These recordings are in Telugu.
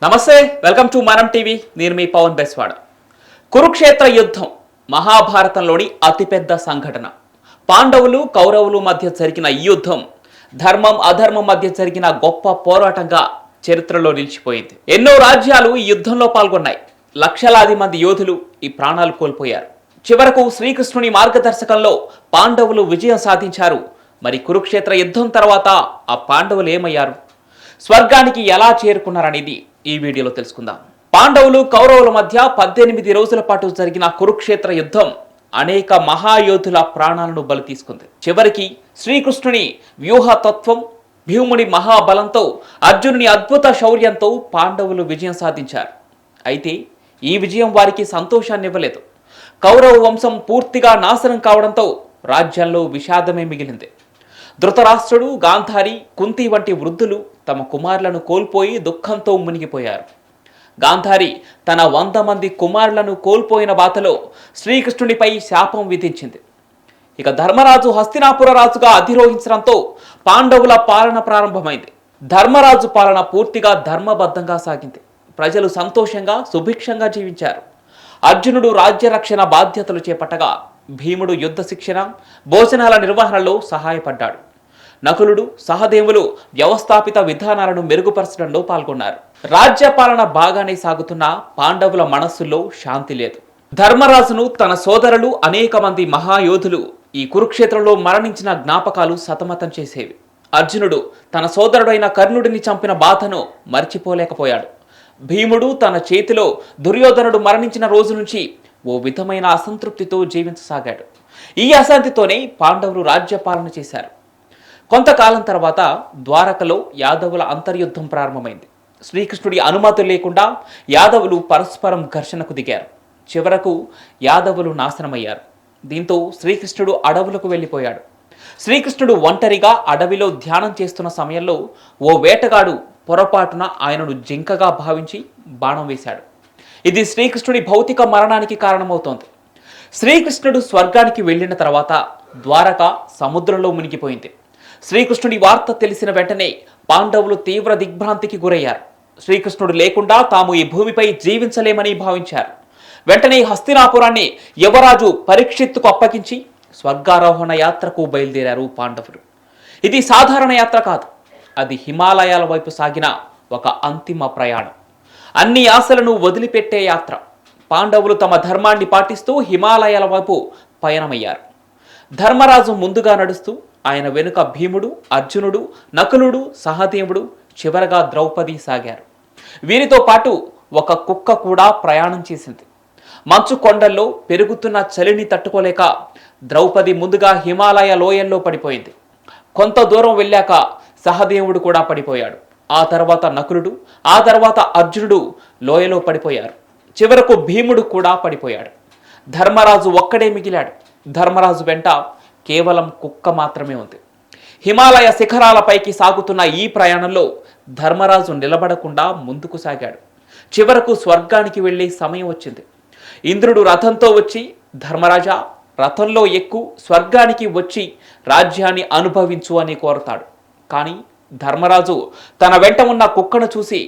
నమస్తే, వెల్కమ్ టు మనం టీవీ. నేను మీ పవన్ బెస్వాడ. కురుక్షేత్ర యుద్ధం మహాభారతంలోని అతిపెద్ద సంఘటన. పాండవులు కౌరవులు మధ్య జరిగిన ఈ యుద్ధం ధర్మం అధర్మం మధ్య జరిగిన గొప్ప పోరాటంగా చరిత్రలో నిలిచిపోయింది. ఎన్నో రాజ్యాలు ఈ యుద్ధంలో పాల్గొన్నాయి. లక్షలాది మంది యోధులు ఈ ప్రాణాలు కోల్పోయారు. చివరకు శ్రీకృష్ణుని మార్గదర్శకంలో పాండవులు విజయం సాధించారు. మరి కురుక్షేత్ర యుద్ధం తర్వాత ఆ పాండవులు ఏమయ్యారు, స్వర్గానికి ఎలా చేరుకున్నారనేది ఈ వీడియోలో తెలుసుకుందాం. పాండవులు కౌరవుల మధ్య 18 రోజుల పాటు జరిగిన కురుక్షేత్ర యుద్ధం అనేక మహాయోధుల ప్రాణాలను బలి తీసుకుంది. చివరికి శ్రీకృష్ణుని వ్యూహతత్వం, భీముని మహాబలంతో, అర్జునుని అద్భుత శౌర్యంతో పాండవులు విజయం సాధించారు. అయితే ఈ విజయం వారికి సంతోషాన్ని ఇవ్వలేదు. కౌరవ వంశం పూర్తిగా నాశనం కావడంతో రాజ్యాల్లో విషాదమే మిగిలింది. ధృతరాష్ట్రుడు, గాంధారి, కుంతి వంటి వృద్ధులు తమ కుమారులను కోల్పోయి దుఃఖంతో మునిగిపోయారు. గాంధారి తన 100 మంది కుమారులను కోల్పోయిన బాధలో శ్రీకృష్ణునిపై శాపం విధించింది. ఇక ధర్మరాజు హస్తినాపుర రాజుగా అధిరోహించడంతో పాండవుల పాలన ప్రారంభమైంది. ధర్మరాజు పాలన పూర్తిగా ధర్మబద్ధంగా సాగింది. ప్రజలు సంతోషంగా సుభిక్షంగా జీవించారు. అర్జునుడు రాజ్య రక్షణ బాధ్యతలు చేపట్టగా భీముడు యుద్ధ శిక్షణ, భోజనాల నిర్వహణలో సహాయపడ్డాడు. నకులుడు, సహదేవులు వ్యవస్థాపిత విధానాలను మెరుగుపరచడంలో పాల్గొన్నారు. రాజ్యపాలన బాగానే సాగుతున్న పాండవుల మనస్సుల్లో శాంతి లేదు. ధర్మరాజును తన సోదరులు, అనేక మంది మహాయోధులు ఈ కురుక్షేత్రంలో మరణించిన జ్ఞాపకాలు సతమతం చేసేవి. అర్జునుడు తన సోదరుడైన కర్ణుడిని చంపిన బాధను మర్చిపోలేకపోయాడు. భీముడు తన చేతిలో దుర్యోధనుడు మరణించిన రోజు నుంచి ఓ విధమైన అసంతృప్తితో జీవించసాగాడు. ఈ అశాంతితోనే పాండవులు రాజ్యపాలన చేశారు. కొంతకాలం తర్వాత ద్వారకలో యాదవుల అంతర్యుద్ధం ప్రారంభమైంది. శ్రీకృష్ణుడి అనుమతి లేకుండా యాదవులు పరస్పరం ఘర్షణకు దిగారు. చివరకు యాదవులు నాశనమయ్యారు. దీంతో శ్రీకృష్ణుడు అడవులకు వెళ్ళిపోయాడు. శ్రీకృష్ణుడు ఒంటరిగా అడవిలో ధ్యానం చేస్తున్న సమయంలో ఓ వేటగాడు పొరపాటున ఆయనను జింకగా భావించి బాణం వేశాడు. ఇది శ్రీకృష్ణుడి భౌతిక మరణానికి కారణమవుతోంది. శ్రీకృష్ణుడు స్వర్గానికి వెళ్ళిన తర్వాత ద్వారక సముద్రంలో మునిగిపోయింది. శ్రీకృష్ణుడి వార్త తెలిసిన వెంటనే పాండవులు తీవ్ర దిగ్భ్రాంతికి గురయ్యారు. శ్రీకృష్ణుడు లేకుండా తాము ఈ భూమిపై జీవించలేమని భావించారు. వెంటనే హస్తినాపురాన్ని యువరాజు పరీక్షిత్తుకు అప్పగించి స్వర్గారోహణ యాత్రకు బయలుదేరారు పాండవులు. ఇది సాధారణ యాత్ర కాదు, అది హిమాలయాల వైపు సాగిన ఒక అంతిమ ప్రయాణం. అన్ని ఆశలను వదిలిపెట్టే యాత్ర. పాండవులు తమ ధర్మాన్ని పాటిస్తూ హిమాలయాల వైపు పయనమయ్యారు. ధర్మరాజు ముందుగా నడుస్తూ ఆయన వెనుక భీముడు, అర్జునుడు, నకులుడు, సహదేవుడు, చివరగా ద్రౌపది సాగారు. వీరితో పాటు ఒక కుక్క కూడా ప్రయాణం చేసింది. మంచు కొండల్లో పెరుగుతున్న చలిని తట్టుకోలేక ద్రౌపది ముందుగా హిమాలయ లోయల్లో పడిపోయింది. కొంత దూరం వెళ్ళాక సహదేవుడు కూడా పడిపోయాడు. ఆ తర్వాత నకులుడు, ఆ తర్వాత అర్జునుడు లోయలో పడిపోయారు. చివరకు భీముడు కూడా పడిపోయాడు. ధర్మరాజు ఒక్కడే మిగిలాడు. ధర్మరాజు వెంట కేవలం కుక్క మాత్రమే ఉంది. హిమాలయ శిఖరాలపైకి సాగుతున్న ఈ ప్రయాణంలో ధర్మరాజు నిలబడకుండా ముందుకు సాగాడు. చివరకు స్వర్గానికి వెళ్ళే సమయం వచ్చింది. ఇంద్రుడు రథంతో వచ్చి, ధర్మరాజా, రథంలో ఎక్కు, స్వర్గానికి వచ్చి రాజ్యాన్ని అనుభవించు అని కోరతాడు. కానీ ధర్మరాజు తన వెంట ఉన్న కుక్కను చూసి,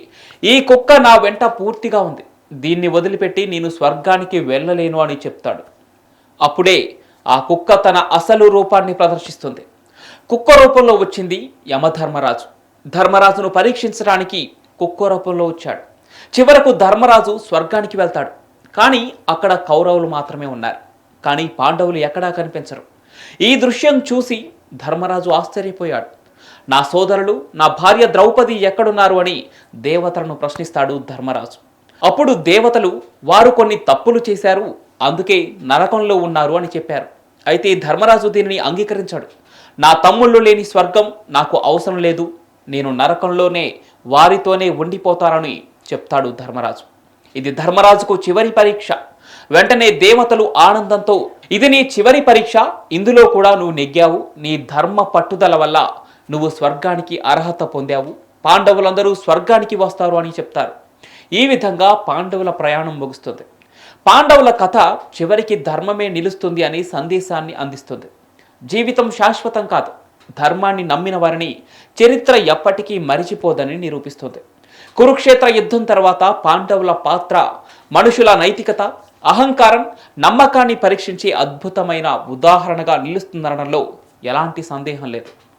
ఈ కుక్క నా వెంట పూర్తిగా ఉంది, దీన్ని వదిలిపెట్టి నేను స్వర్గానికి వెళ్ళలేను అని చెప్తాడు. అప్పుడే ఆ కుక్క తన అసలు రూపాన్ని ప్రదర్శిస్తుంది. కుక్క రూపంలో వచ్చింది యమధర్మరాజు. ధర్మరాజును పరీక్షించడానికి కుక్క రూపంలో వచ్చాడు. చివరకు ధర్మరాజు స్వర్గానికి వెళ్తాడు. కానీ అక్కడ కౌరవులు మాత్రమే ఉన్నారు. కానీ పాండవులు ఎక్కడా కనిపించరు. ఈ దృశ్యం చూసి ధర్మరాజు ఆశ్చర్యపోయాడు. నా సోదరులు, నా భార్య ద్రౌపది ఎక్కడున్నారు అని దేవతలను ప్రశ్నిస్తాడు ధర్మరాజు. అప్పుడు దేవతలు వారు కొన్ని తప్పులు చేశారు, అందుకే నరకంలో ఉన్నారు అని చెప్పారు. అయితే ధర్మరాజు దీనిని అంగీకరించాడు. నా తమ్ముళ్ళు లేని స్వర్గం నాకు అవసరం లేదు, నేను నరకంలోనే వారితోనే ఉండిపోతానని చెప్తాడు ధర్మరాజు. ఇది ధర్మరాజుకు చివరి పరీక్ష. వెంటనే దేవతలు ఆనందంతో, ఇది నీ చివరి పరీక్ష, ఇందులో కూడా నువ్వు నెగ్గావు, నీ ధర్మ పట్టుదల వల్ల నువ్వు స్వర్గానికి అర్హత పొందావు, పాండవులందరూ స్వర్గానికి వస్తారు అని చెప్తారు. ఈ విధంగా పాండవుల ప్రయాణం ముగుస్తుంది. పాండవుల కథ చివరికి ధర్మమే నిలుస్తుంది అనే సందేశాన్ని అందిస్తుంది. జీవితం శాశ్వతం కాదు, ధర్మాన్ని నమ్మిన వారిని చరిత్ర ఎప్పటికీ మరిచిపోదని నిరూపిస్తుంది. కురుక్షేత్ర యుద్ధం తర్వాత పాండవుల పాత్ర మనుషుల నైతికత, అహంకారం, నమ్మకాన్ని పరీక్షించే అద్భుతమైన ఉదాహరణగా నిలుస్తుందనడంలో ఎలాంటి సందేహం లేదు.